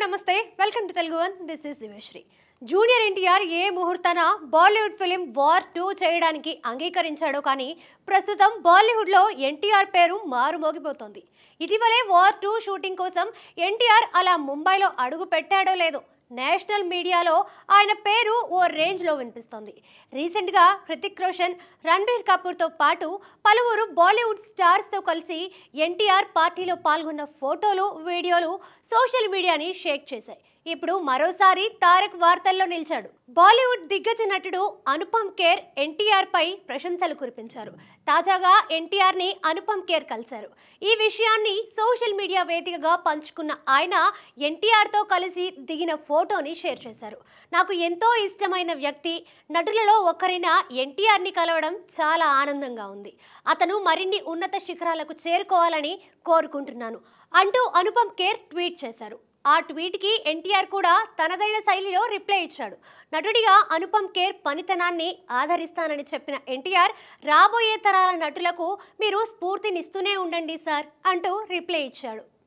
నమస్తే welcome to Telugu one this is Diveshri. Junior NTR ఏ ముహూర్తాన బాలీవుడ్ ఫిలిం వార్ 2 చేయడానికి అంగీకరించాడో కానీ ప్రస్తుతం బాలీవుడ్లో ఎన్టీఆర్ పేరు మారుమోగిపోతోంది. ఇటీవలే వార్ 2 షూటింగ్ కోసం ఎన్టీఆర్ అలా ముంబైలో అడుగు పెట్టాడో లేదో నేషనల్ మీడియాలో ఆయన పేరు ఓ రేంజ్లో వినిపిస్తోంది. రీసెంట్గా హృతిక్ రోషన్, రణబీర్ కపూర్తో పాటు పలువురు బాలీవుడ్ స్టార్స్తో కలిసి ఎన్టీఆర్ పార్టీలో పాల్గొన్న ఫోటోలు, వీడియోలు సోషల్ మీడియాని షేక్ చేశాయి. ఇప్పుడు మరోసారి తారక్ వార్తల్లో నిలిచాడు. బాలీవుడ్ దిగ్గజ నటుడు అనుపమ్ ఖేర్ ఎన్టీఆర్ పై ప్రశంసలు కురిపించారు. తాజాగా ఎన్టీఆర్ ని అనుపమ్ ఖేర్ కలిశారు. ఈ విషయాన్ని సోషల్ మీడియా వేదికగా పంచుకున్న ఆయన ఎన్టీఆర్ తో కలిసి దిగిన ఫోటోని షేర్ చేశారు. నాకు ఎంతో ఇష్టమైన వ్యక్తి, నటులలో ఒకరైన ఎన్టీఆర్ ని కలవడం చాలా ఆనందంగా ఉంది. అతను మరిన్ని ఉన్నత శిఖరాలకు చేరుకోవాలని కోరుకుంటున్నాను అంటూ అనుపమ్ ఖేర్ ట్వీట్ చేశారు. ఆ ట్వీట్కి ఎన్టీఆర్ కూడా తనదైన శైలిలో రిప్లై ఇచ్చాడు. నటుడిగా అనుపమ్ ఖేర్ పనితనాన్ని ఆదరిస్తానని చెప్పిన ఎన్టీఆర్, రాబోయే తరాల నటులకు మీరు స్ఫూర్తినిస్తూనే ఉండండి సార్ అంటూ రిప్లై ఇచ్చాడు.